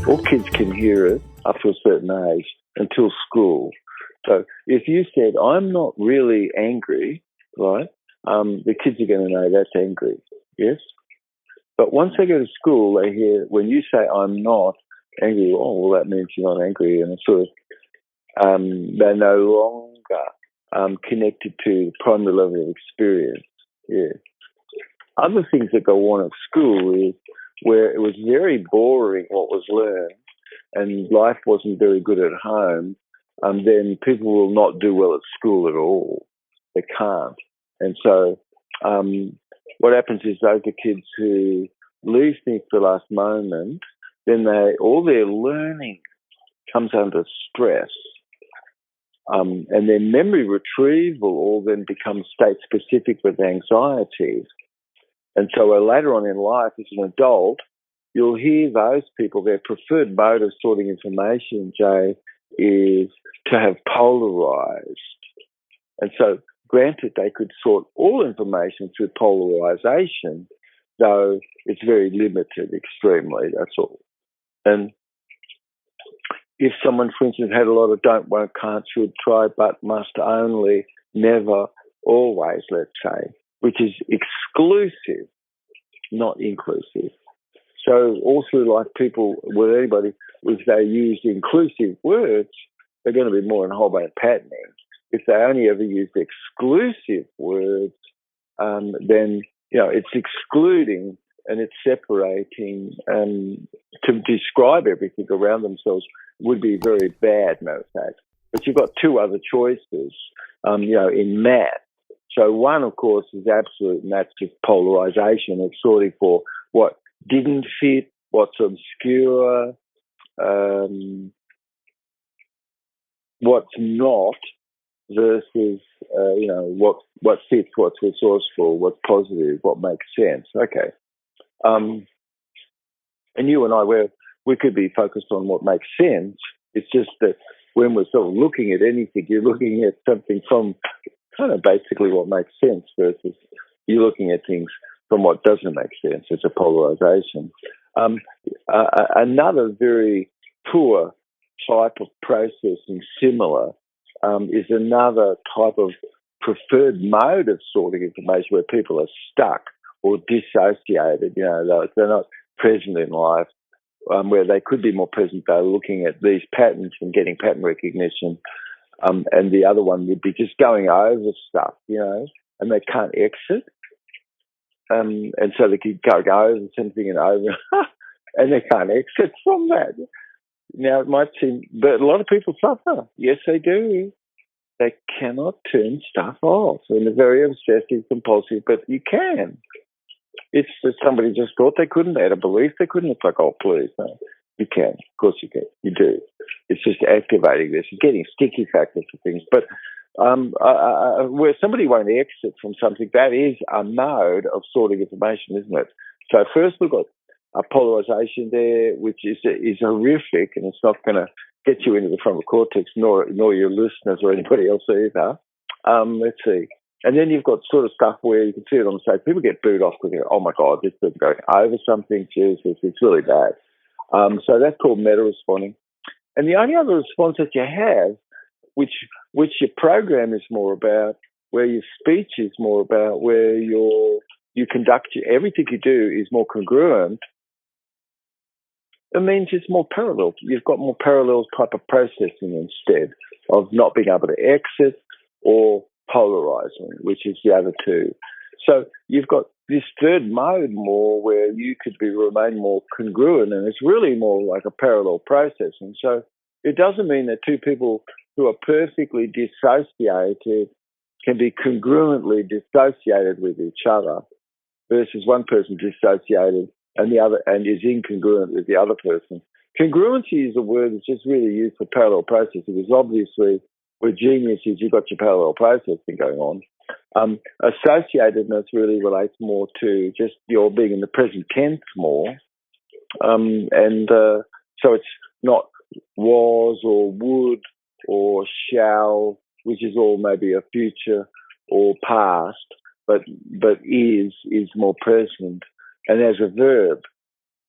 All kids can hear it up to a certain age until school. So if you said, I'm not really angry, right, the kids are going to know that's angry, yes? But once they go to school, they hear, when you say, I'm not angry, oh, well, that means you're not angry. And it's sort of, they're no longer connected to the primary level of experience. Yeah. Other things that go on at school is where it was very boring what was learned and life wasn't very good at home, then people will not do well at school at all. They can't. And so what happens is those are kids who leave things to the last moment, then all their learning comes under stress. And their memory retrieval all then becomes state-specific with anxiety. And so later on in life, as an adult, you'll hear those people, their preferred mode of sorting information, Jay, is to have polarized. And so, granted, they could sort all information through polarization, though it's very limited, extremely, that's all. And if someone, for instance, had a lot of don't, won't, can't, should, try, but, must, only, never, always, let's say, which is exclusive, not inclusive. So also, like people with anybody, if they use inclusive words, they're going to be more in whole bone patterning. If they only ever use exclusive words, then it's excluding and it's separating. To describe everything around themselves would be very bad, matter of fact. But you've got two other choices, in math. So one, of course, is absolute, and that's just polarization. It's sorting for what didn't fit, what's obscure, what's not, versus what fits, what's resourceful, what's positive, what makes sense. Okay, and you and I, we could be focused on what makes sense. It's just that when we're sort of looking at anything, you're looking at something from kind of basically what makes sense versus you're looking at things from what doesn't make sense. It's a polarization. Another very poor type of processing, similar, is another type of preferred mode of sorting information where people are stuck or dissociated. They're not present in life, where they could be more present. They're looking at these patterns and getting pattern recognition. And the other one would be just going over stuff, and they can't exit. And so they could go over something and over, and they can't exit from that. Now, it might seem, but a lot of people suffer. Yes, they do. They cannot turn stuff off. And they're very obsessive, compulsive, but you can. It's that somebody just thought they couldn't. They had a belief they couldn't. It's like, oh, please, no. You can. Of course you can. You do. It's just activating this and getting sticky factors for things. But where somebody won't exit from something, that is a mode of sorting information, isn't it? So first we've got a polarization there, which is horrific, and it's not going to get you into the frontal cortex, nor your listeners or anybody else either. Let's see. And then you've got sort of stuff where you can see it on the stage. People get booed off because, oh my God, this is going over something. Jesus, it's really bad. So that's called meta-responding. And the only other response that you have, which your program is more about, where your speech is more about, where you conduct everything you do is more congruent, it means it's more parallel. You've got more parallel type of processing instead of not being able to exit or polarizing, which is the other two. So you've got this third mode more where you could remain more congruent, and it's really more like a parallel processing. So it doesn't mean that two people who are perfectly dissociated can be congruently dissociated with each other versus one person dissociated and the other and is incongruent with the other person. Congruency is a word that's just really used for parallel processing, because obviously with genius is you've got your parallel processing going on. Associatedness really relates more to just your being in the present tense more. So it's not was or would or shall, which is all maybe a future or past, but is more present. And as a verb,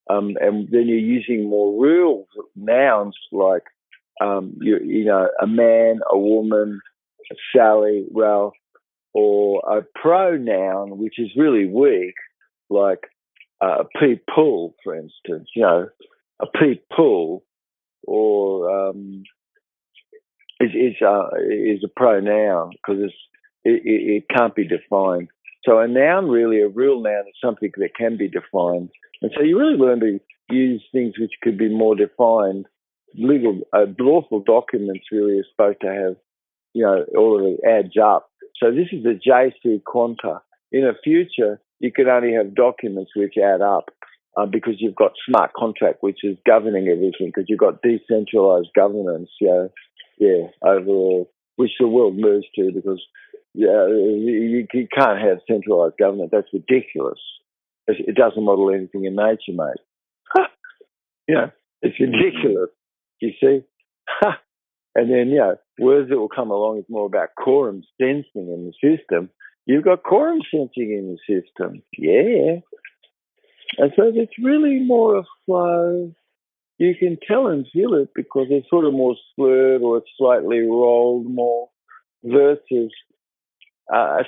and then you're using more real nouns like a man, a woman, Sally, Ralph, or a pronoun which is really weak, like people, for instance. A people or is a pronoun because it can't be defined. So a noun, really, a real noun, is something that can be defined. And so you really learn to use things which could be more defined. Lawful documents really are supposed to have, all of it adds up. So this is the JC Quanta. In the future, you can only have documents which add up because you've got smart contract, which is governing everything, because you've got decentralized governance, overall, which the world moves to because you can't have centralized government. That's ridiculous. It doesn't model anything in nature, mate. It's ridiculous. You see? And then, words that will come along is more about quorum sensing in the system. You've got quorum sensing in the system. Yeah. And so it's really more a flow. You can tell and feel it because it's sort of more slurred or it's slightly rolled more versus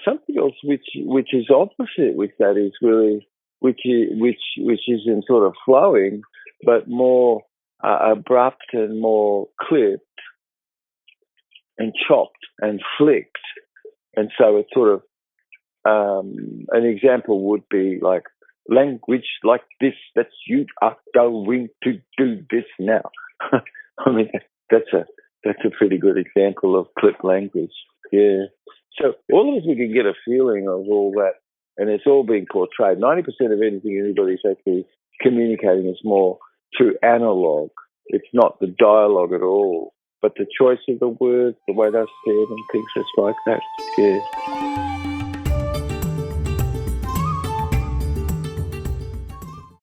something else which is opposite with that is really which isn't sort of flowing but more abrupt and more clipped and chopped and flicked. And so it's sort of an example would be like language like this, that you are going to do this now. I mean, that's a pretty good example of clip language. Yeah. So all of us, we can get a feeling of all that, and it's all being portrayed. 90% of anything anybody's actually communicating is more through analog. It's not the dialogue at all, but the choice of the words, the way they're said, and things just like that. Yeah.